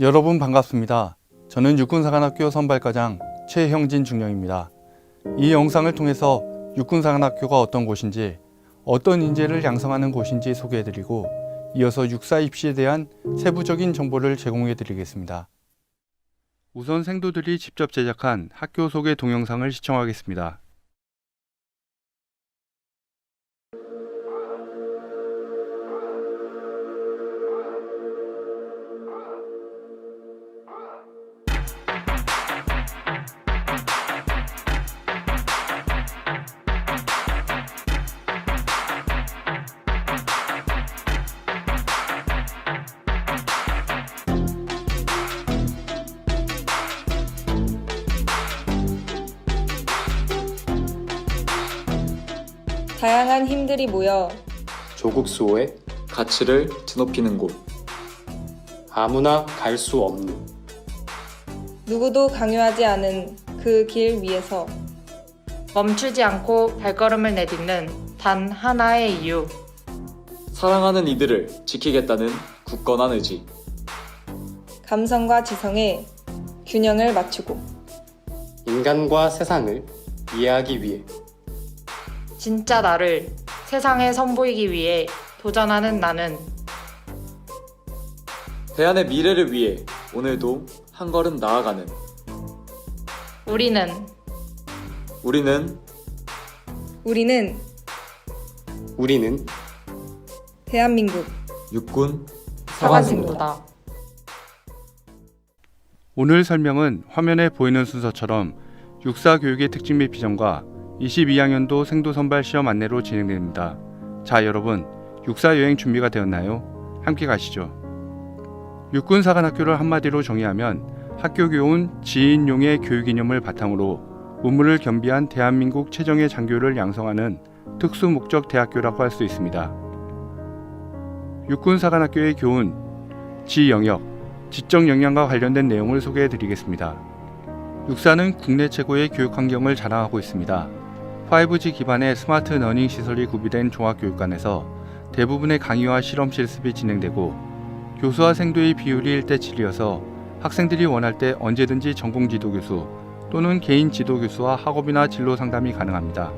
여러분 반갑습니다. 저는 육군사관학교 선발과장 최형진 중령입니다. 이 영상을 통해서 육군사관학교가 어떤 곳인지, 어떤 인재를 양성하는 곳인지 소개해드리고, 이어서 육사 입시에 대한 세부적인 정보를 제공해드리겠습니다. 우선 생도들이 직접 제작한 학교 소개 동영상을 시청하겠습니다. 다양한 힘들이 모여 조국 수호의 가치를 드높이는 곳. 아무나 갈 수 없는 누구도 강요하지 않은 그 길 위에서 멈추지 않고 발걸음을 내딛는 단 하나의 이유. 사랑하는 이들을 지키겠다는 굳건한 의지. 감성과 지성의 균형을 맞추고 인간과 세상을 이해하기 위해 진짜 나를 세상에 선보이기 위해 도전하는 나는 대안의 미래를 위해 오늘도 한 걸음 나아가는 우리는 우리는 대한민국 육군 사관생도다. 오늘 설명은 화면에 보이는 순서처럼 육사 교육의 특징 및 비전과 22학년도 생도 선발 시험 안내로 진행됩니다. 자, 여러분, 육사 여행 준비가 되었나요? 함께 가시죠. 육군사관학교를 한마디로 정의하면 학교 교훈 지인용의 교육 이념을 바탕으로 문물을 겸비한 대한민국 최정예 장교를 양성하는 특수목적 대학교라고 할 수 있습니다. 육군사관학교의 교훈, 지영역, 지적 역량과 관련된 내용을 소개해 드리겠습니다. 육사는 국내 최고의 교육 환경을 자랑하고 있습니다. 5G 기반의 스마트 러닝 시설이 구비된 종합교육관에서 대부분의 강의와 실험 실습이 진행되고, 교수와 생도의 비율이 1대7이어서 학생들이 원할 때 언제든지 전공 지도교수 또는 개인 지도교수와 학업이나 진로 상담이 가능합니다.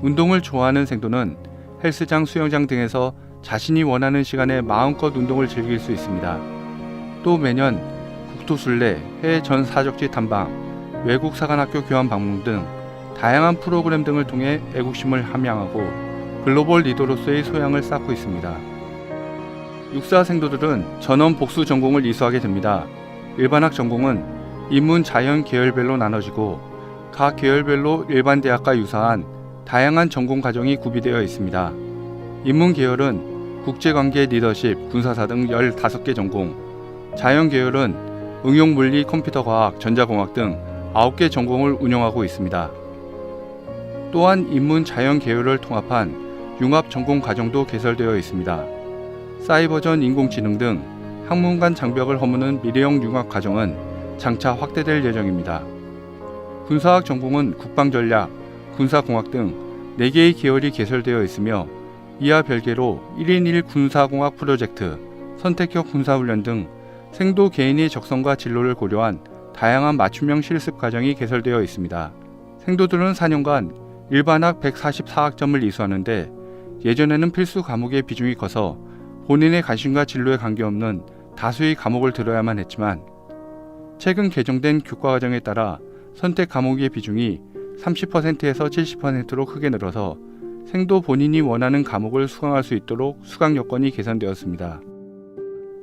운동을 좋아하는 생도는 헬스장, 수영장 등에서 자신이 원하는 시간에 마음껏 운동을 즐길 수 있습니다. 또 매년 국토순례, 해외 전 사적지 탐방, 외국 사관학교 교환 방문 등 다양한 프로그램 등을 통해 애국심을 함양하고 글로벌 리더로서의 소양을 쌓고 있습니다. 육사 생도들은 전원 복수 전공을 이수하게 됩니다. 일반학 전공은 인문 자연 계열별로 나눠지고 각 계열별로 일반 대학과 유사한 다양한 전공 과정이 구비되어 있습니다. 인문 계열은 국제관계, 리더십, 군사사 등 15개 전공, 자연 계열은 응용물리, 컴퓨터과학, 전자공학 등 9개 전공을 운영하고 있습니다. 또한 인문 자연 계열을 통합한 융합 전공 과정도 개설되어 있습니다. 사이버전, 인공지능 등 학문 간 장벽을 허무는 미래형 융합 과정은 장차 확대될 예정입니다. 군사학 전공은 국방전략, 군사공학 등 4개의 계열이 개설되어 있으며, 이와 별개로 1인 1 군사공학 프로젝트, 선택형 군사훈련 등 생도 개인의 적성과 진로를 고려한 다양한 맞춤형 실습 과정이 개설되어 있습니다. 생도들은 4년간 일반학 144학점을 이수하는데, 예전에는 필수 과목의 비중이 커서 본인의 관심과 진로에 관계없는 다수의 과목을 들어야만 했지만, 최근 개정된 교과과정에 따라 선택 과목의 비중이 30%에서 70%로 크게 늘어서 생도 본인이 원하는 과목을 수강할 수 있도록 수강 여건이 개선되었습니다.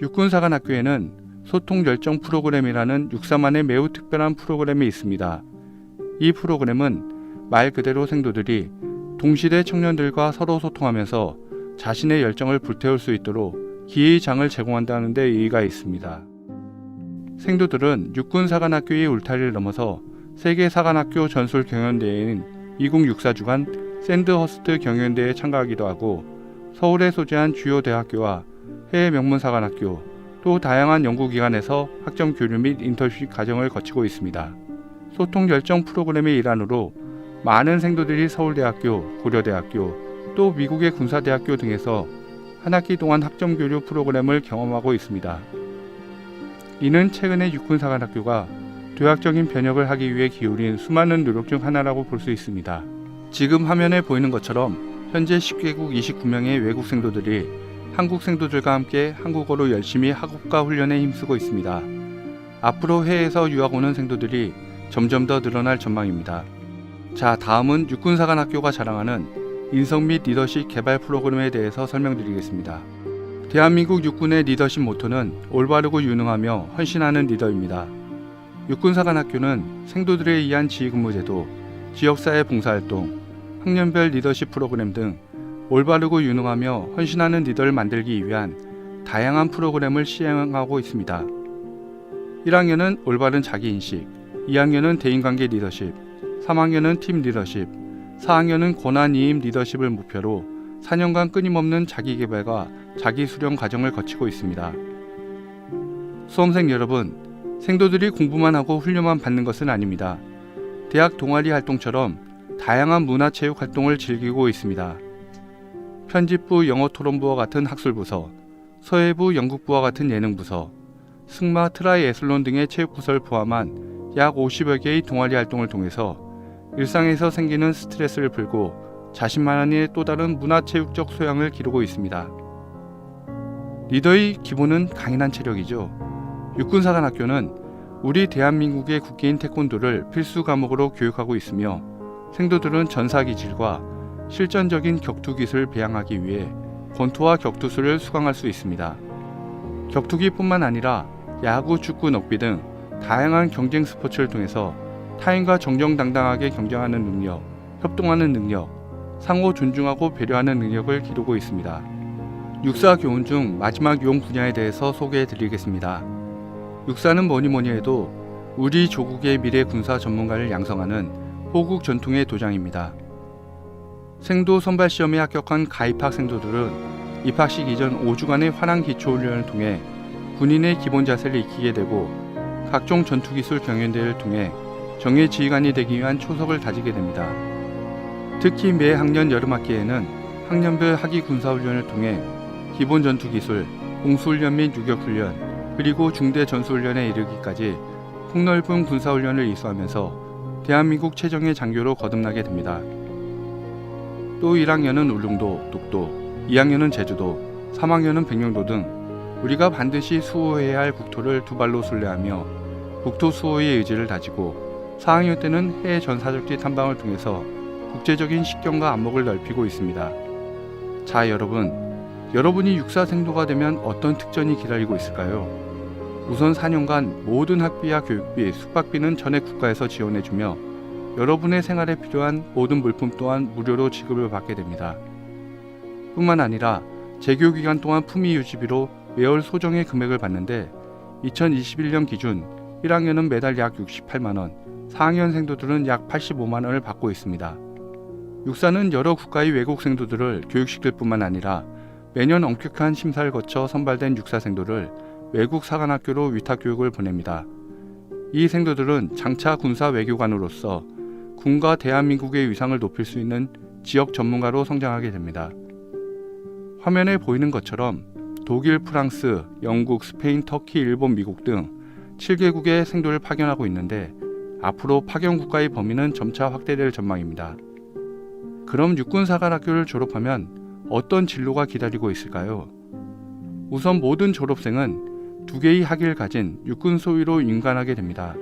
육군사관학교에는 소통 열정 프로그램이라는 육사만의 매우 특별한 프로그램이 있습니다. 이 프로그램은 말 그대로 생도들이 동시대 청년들과 서로 소통하면서 자신의 열정을 불태울 수 있도록 기회의 장을 제공한다는 데 의의가 있습니다. 생도들은 육군사관학교의 울타리를 넘어서 세계사관학교 전술 경연대회인 미국 육사주간 샌드허스트 경연대회에 참가하기도 하고, 서울에 소재한 주요 대학교와 해외 명문사관학교, 또 다양한 연구기관에서 학점 교류 및 인턴십 과정을 거치고 있습니다. 소통 열정 프로그램의 일환으로 많은 생도들이 서울대학교, 고려대학교, 또 미국의 군사대학교 등에서 한 학기 동안 학점 교류 프로그램을 경험하고 있습니다. 이는 최근에 육군사관학교가 도약적인 변혁을 하기 위해 기울인 수많은 노력 중 하나라고 볼 수 있습니다. 지금 화면에 보이는 것처럼 현재 10개국 29명의 외국 생도들이 한국 생도들과 함께 한국어로 열심히 학업과 훈련에 힘쓰고 있습니다. 앞으로 해외에서 유학 오는 생도들이 점점 더 늘어날 전망입니다. 자, 다음은 육군사관학교가 자랑하는 인성 및 리더십 개발 프로그램에 대해서 설명드리겠습니다. 대한민국 육군의 리더십 모토는 올바르고 유능하며 헌신하는 리더입니다. 육군사관학교는 생도들에 의한 지휘근무제도, 지역사회 봉사활동, 학년별 리더십 프로그램 등 올바르고 유능하며 헌신하는 리더를 만들기 위한 다양한 프로그램을 시행하고 있습니다. 1학년은 올바른 자기인식, 2학년은 대인관계 리더십, 3학년은 팀 리더십, 4학년은 권한이임 리더십을 목표로 4년간 끊임없는 자기개발과 자기수련 과정을 거치고 있습니다. 수험생 여러분, 생도들이 공부만 하고 훈련만 받는 것은 아닙니다. 대학 동아리 활동처럼 다양한 문화체육 활동을 즐기고 있습니다. 편집부 영어토론부와 같은 학술부서, 서예부 연극부와 같은 예능부서, 승마 트라이애슬론 등의 체육부서를 포함한 약 50여 개의 동아리 활동을 통해서 일상에서 생기는 스트레스를 풀고 자신만의 또 다른 문화체육적 소양을 기르고 있습니다. 리더의 기본은 강인한 체력이죠. 육군사관학교는 우리 대한민국의 국기인 태권도를 필수 과목으로 교육하고 있으며 생도들은 전사기질과 실전적인 격투기술을 배양하기 위해 권투와 격투술을 수강할 수 있습니다. 격투기뿐만 아니라 야구, 축구, 럭비 등 다양한 경쟁 스포츠를 통해서 타인과 정정당당하게 경쟁하는 능력, 협동하는 능력, 상호 존중하고 배려하는 능력을 기르고 있습니다. 육사 교훈 중 마지막 용 분야에 대해서 소개해 드리겠습니다. 육사는 뭐니 해도 우리 조국의 미래 군사 전문가를 양성하는 호국 전통의 도장입니다. 생도 선발 시험에 합격한 가입학 생도들은 입학식 이전 5주간의 화랑 기초훈련을 통해 군인의 기본 자세를 익히게 되고 각종 전투기술 경연대회를 통해 정예 지휘관이 되기 위한 초석을 다지게 됩니다. 특히 매 학년 여름학기에는 학년별 학위 군사훈련을 통해 기본 전투기술, 공수훈련 및 유격훈련, 그리고 중대 전수훈련에 이르기까지 폭넓은 군사훈련을 이수하면서 대한민국 최정예 장교로 거듭나게 됩니다. 또 1학년은 울릉도, 독도, 2학년은 제주도, 3학년은 백령도 등 우리가 반드시 수호해야 할 국토를 두 발로 순례하며 국토 수호의 의지를 다지고 4학년 때는 해외 전사적지 탐방을 통해서 국제적인 식견과 안목을 넓히고 있습니다. 자, 여러분이 육사 생도가 되면 어떤 특전이 기다리고 있을까요? 우선 4년간 모든 학비와 교육비, 숙박비는 전액 국가에서 지원해주며 여러분의 생활에 필요한 모든 물품 또한 무료로 지급을 받게 됩니다. 뿐만 아니라 재교 기간 동안 품위 유지비로 매월 소정의 금액을 받는데 2021년 기준 1학년은 매달 약 68만원, 4학년 생도들은 약 85만원을 받고 있습니다. 육사는 여러 국가의 외국 생도들을 교육시킬 뿐만 아니라 매년 엄격한 심사를 거쳐 선발된 육사 생도를 외국 사관학교로 위탁교육을 보냅니다. 이 생도들은 장차 군사 외교관으로서 군과 대한민국의 위상을 높일 수 있는 지역 전문가로 성장하게 됩니다. 화면에 보이는 것처럼 독일, 프랑스, 영국, 스페인, 터키, 일본, 미국 등 7개국의 생도를 파견하고 있는데 앞으로 파견 국가의 범위는 점차 확대될 전망입니다. 그럼 육군사관학교를 졸업하면 어떤 진로가 기다리고 있을까요? 우선 모든 졸업생은 2개의 학위를 가진 육군 소위로 임관하게 됩니다.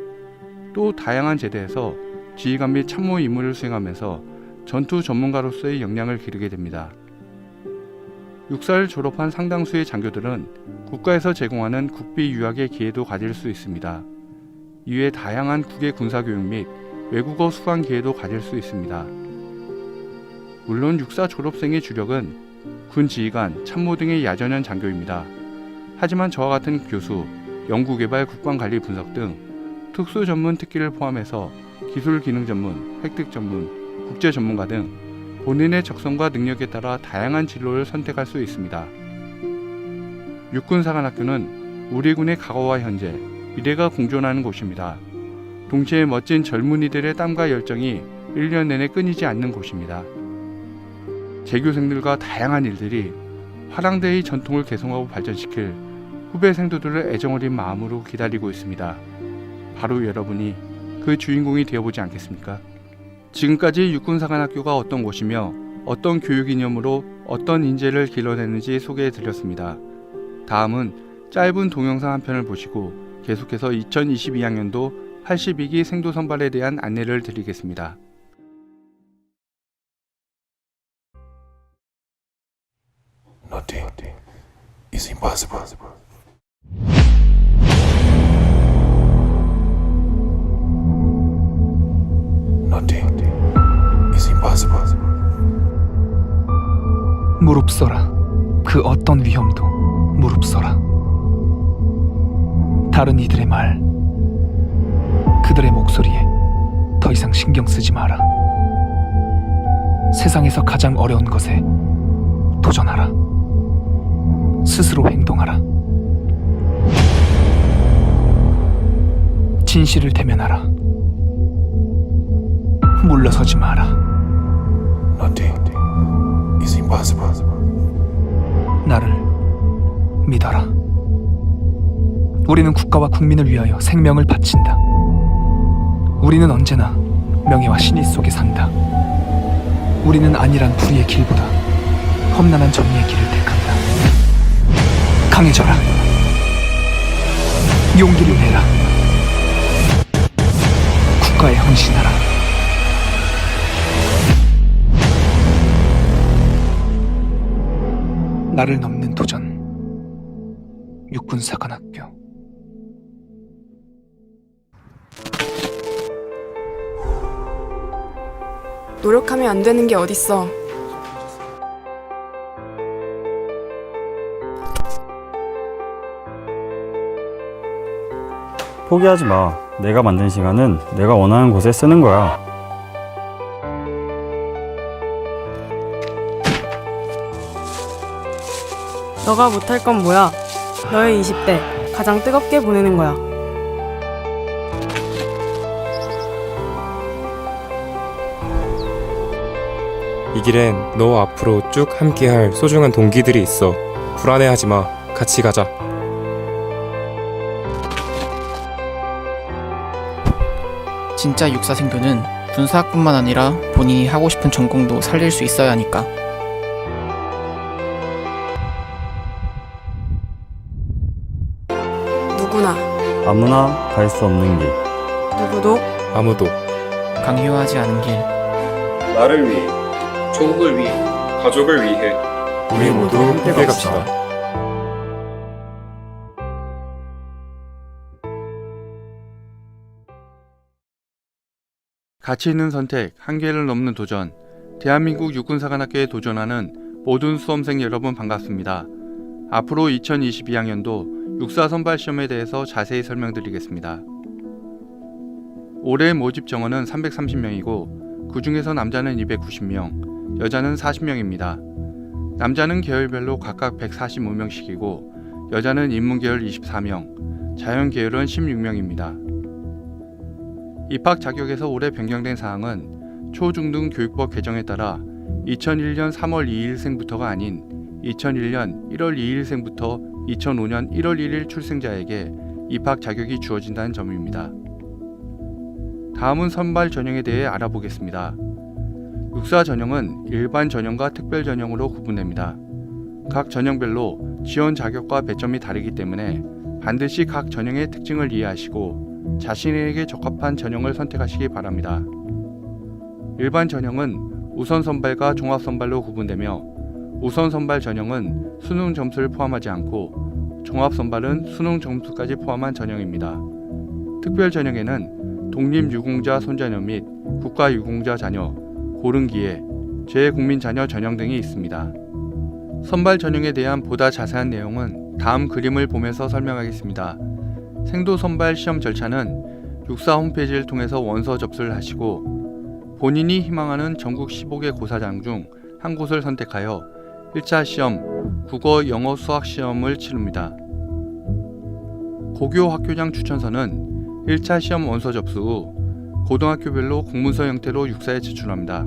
또 다양한 제대에서 지휘관 및 참모 임무를 수행하면서 전투 전문가로서의 역량을 기르게 됩니다. 육사를 졸업한 상당수의 장교들은 국가에서 제공하는 국비 유학의 기회도 가질 수 있습니다. 이외 다양한 국외 군사교육 및 외국어 수강 기회도 가질 수 있습니다. 물론 육사 졸업생의 주력은 군 지휘관, 참모 등의 야전형 장교입니다. 하지만 저와 같은 교수, 연구개발, 국방관리 분석 등 특수 전문 특기를 포함해서 기술 기능 전문, 획득 전문, 국제 전문가 등 본인의 적성과 능력에 따라 다양한 진로를 선택할 수 있습니다. 육군사관학교는 우리 군의 과거와 현재, 미래가 공존하는 곳입니다. 동시에 멋진 젊은이들의 땀과 열정이 1년 내내 끊이지 않는 곳입니다. 재교생들과 다양한 일들이 화랑대의 전통을 개성하고 발전시킬 후배 생도들을 애정어린 마음으로 기다리고 있습니다. 바로 여러분이 그 주인공이 되어보지 않겠습니까? 지금까지 육군사관학교가 어떤 곳이며 어떤 교육 이념으로 어떤 인재를 길러내는지 소개해드렸습니다. 다음은 짧은 동영상 한 편을 보시고 계속해서 2022학년도 82기 생도 선발에 대한 안내를 드리겠습니다. Nothing is impossible. Nothing is impossible. 무릅써라. 그 어떤 위험도 무릅써라. 다른 이들의 말, 그들의 목소리에 더 이상 신경 쓰지 마라. 세상에서 가장 어려운 것에 도전하라. 스스로 행동하라. 진실을 대면하라. 물러서지 마라. Nothing is impossible. 나를 믿어라. 우리는 국가와 국민을 위하여 생명을 바친다. 우리는 언제나 명예와 신의 속에 산다. 우리는 안일한 불의의 길보다 험난한 정의의 길을 택한다. 강해져라. 용기를 내라. 국가에 헌신하라. 나를 넘는 도전. 육군사관학교. 노력하면 안 되는 게 어딨어. 포기하지 마. 내가 만든 시간은 내가 원하는 곳에 쓰는 거야. 너가 못할 건 뭐야? 너의 20대 가장 뜨겁게 보내는 거야. 이 길엔 너와 앞으로 쭉 함께할 소중한 동기들이 있어. 불안해하지 마. 같이 가자. 진짜 육사생도는 군사학뿐만 아니라 본인이 하고 싶은 전공도 살릴 수 있어야 하니까. 누구나, 아무나 갈 수 없는 길. 누구도 아무도 강요하지 않은 길. 나를 위해, 조국을 위해 가족을 위해 우리 모두 함께 갑시다. 가치 있는 선택, 한계를 넘는 도전. 대한민국 육군사관학교에 도전하는 모든 수험생 여러분 반갑습니다. 앞으로 2022학년도 육사 선발 시험에 대해서 자세히 설명드리겠습니다. 올해 모집 정원은 330명이고 그 중에서 남자는 290명, 여자는 40명입니다. 남자는 계열별로 각각 145명씩이고 여자는 인문계열 24명, 자연계열은 16명입니다. 입학 자격에서 올해 변경된 사항은 초중등 교육법 개정에 따라 2001년 3월 2일생부터가 아닌 2001년 1월 2일생부터 2005년 1월 1일 출생자에게 입학 자격이 주어진다는 점입니다. 다음은 선발 전형에 대해 알아보겠습니다. 육사 전형은 일반 전형과 특별 전형으로 구분됩니다. 각 전형별로 지원 자격과 배점이 다르기 때문에 반드시 각 전형의 특징을 이해하시고 자신에게 적합한 전형을 선택하시기 바랍니다. 일반 전형은 우선 선발과 종합 선발로 구분되며 우선 선발 전형은 수능 점수를 포함하지 않고 종합 선발은 수능 점수까지 포함한 전형입니다. 특별 전형에는 독립유공자 손자녀 및 국가유공자 자녀, 고른기에, 재국민 자녀 전형 등이 있습니다. 선발 전형에 대한 보다 자세한 내용은 다음 그림을 보면서 설명하겠습니다. 생도 선발 시험 절차는 육사 홈페이지를 통해서 원서 접수를 하시고 본인이 희망하는 전국 15개 고사장 중 한 곳을 선택하여 1차 시험, 국어, 영어, 수학 시험을 치릅니다. 고교 학교장 추천서는 1차 시험 원서 접수 후 고등학교별로 공문서 형태로 육사에 제출합니다.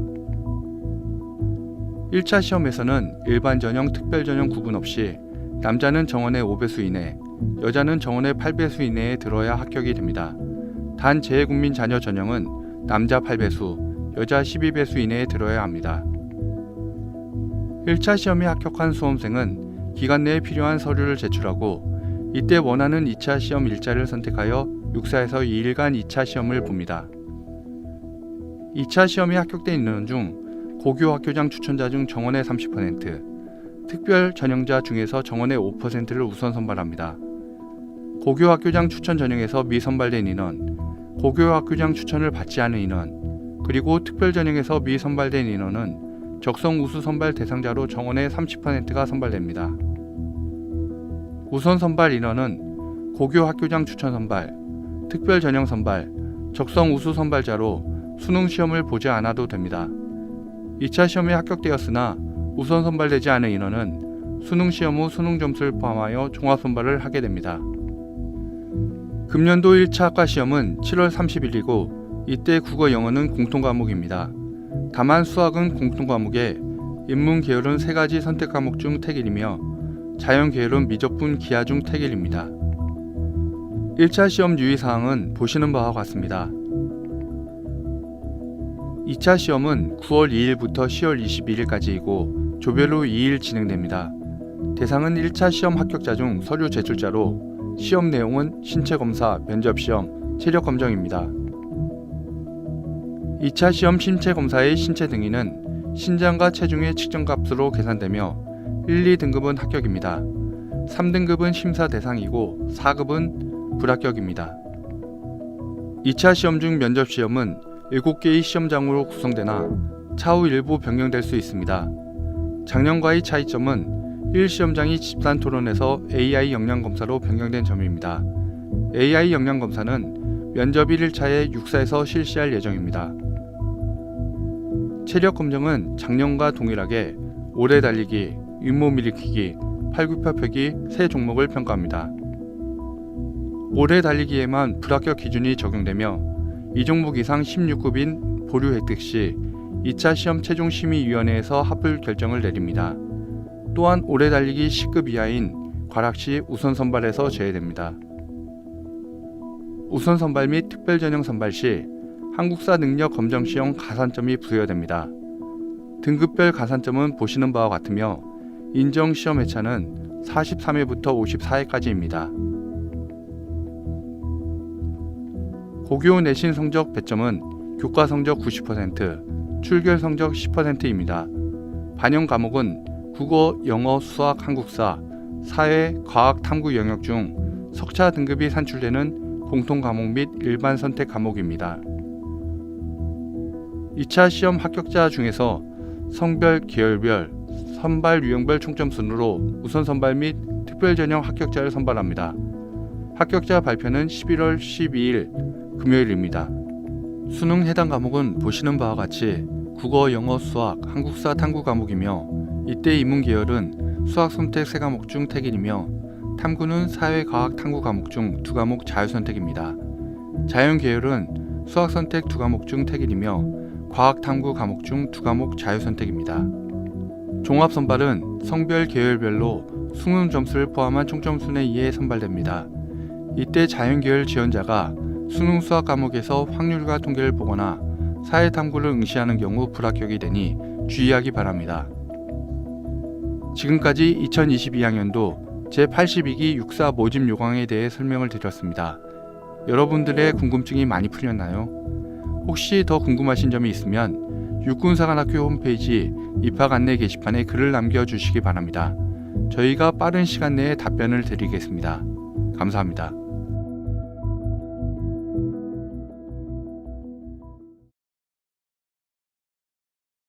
1차 시험에서는 일반 전형, 특별 전형 구분 없이 남자는 정원의 5배수 이내, 여자는 정원의 8배수 이내에 들어야 합격이 됩니다. 단 재외국민 자녀 전형은 남자 8배수, 여자 12배수 이내에 들어야 합니다. 1차 시험에 합격한 수험생은 기간 내에 필요한 서류를 제출하고 이때 원하는 2차 시험 일자를 선택하여 육사에서 2일간 2차 시험을 봅니다. 2차 시험에 합격된 인원 중 고교 학교장 추천자 중 정원의 30%, 특별 전형자 중에서 정원의 5%를 우선 선발합니다. 고교 학교장 추천 전형에서 미선발된 인원, 고교 학교장 추천을 받지 않은 인원, 그리고 특별 전형에서 미선발된 인원은 적성 우수 선발 대상자로 정원의 30%가 선발됩니다. 우선 선발 인원은 고교 학교장 추천 선발, 특별 전형 선발, 적성 우수 선발자로 수능 시험을 보지 않아도 됩니다. 2차 시험에 합격되었으나 우선 선발되지 않은 인원은 수능 시험 후 수능 점수를 포함하여 종합 선발을 하게 됩니다. 금년도 1차 학과 시험은 7월 30일이고 이때 국어 영어는 공통과목입니다. 다만 수학은 공통과목에 인문 계열은 3가지 선택 과목 중 택일이며 자연 계열은 미적분 기하 중 택일입니다. 1차 시험 유의사항은 보시는 바와 같습니다. 2차 시험은 9월 2일부터 10월 21일까지이고 조별로 2일 진행됩니다. 대상은 1차 시험 합격자 중 서류 제출자로 시험 내용은 신체검사, 면접시험, 체력검정입니다. 2차 시험 신체검사의 신체 등위는 신장과 체중의 측정값으로 계산되며 1, 2등급은 합격입니다. 3등급은 심사 대상이고 4급은 불합격입니다. 2차 시험 중 면접시험은 7개의 시험장으로 구성되나 차후 일부 변경될 수 있습니다. 작년과의 차이점은 1시험장이 집단토론에서 AI 역량검사로 변경된 점입니다. AI 역량검사는 면접 1일차에 육사에서 실시할 예정입니다. 체력검정은 작년과 동일하게 오래 달리기, 윗몸 일으키기, 팔굽혀펴기 3종목을 평가합니다. 오래 달리기에만 불합격 기준이 적용되며 이 종목 이상 16급인 보류 획득 시 2차 시험 최종심의위원회에서 합을 결정을 내립니다. 또한 오래 달리기 10급 이하인 과락 시 우선 선발에서 제외됩니다. 우선 선발 및 특별 전형 선발 시 한국사 능력 검정 시험 가산점이 부여됩니다. 등급별 가산점은 보시는 바와 같으며 인정 시험 회차는 43회부터 54회까지입니다. 고교 내신 성적 배점은 교과 성적 90%, 출결 성적 10%입니다. 반영 과목은 국어, 영어, 수학, 한국사, 사회, 과학, 탐구 영역 중 석차 등급이 산출되는 공통 과목 및 일반 선택 과목입니다. 2차 시험 합격자 중에서 성별, 계열별, 선발 유형별 총점 순으로 우선 선발 및 특별 전형 합격자를 선발합니다. 합격자 발표는 11월 12일 금요일입니다. 수능 해당 과목은 보시는 바와 같이 국어, 영어, 수학, 한국사, 탐구 과목이며 이때 인문 계열은 수학 선택 3과목 중 택일이며 탐구는 사회, 과학, 탐구 과목 중 2과목 자유선택입니다. 자연 계열은 수학 선택 2과목 중 택일이며 과학, 탐구 과목 중 2과목 자유선택입니다. 종합 선발은 성별 계열별로 수능 점수를 포함한 총점순에 의해 선발됩니다. 이때 자연 계열 지원자가 수능 수학 과목에서 확률과 통계를 보거나 사회 탐구를 응시하는 경우 불합격이 되니 주의하기 바랍니다. 지금까지 2022학년도 제82기 육사 모집 요강에 대해 설명을 드렸습니다. 여러분들의 궁금증이 많이 풀렸나요? 혹시 더 궁금하신 점이 있으면 육군사관학교 홈페이지 입학 안내 게시판에 글을 남겨주시기 바랍니다. 저희가 빠른 시간 내에 답변을 드리겠습니다. 감사합니다.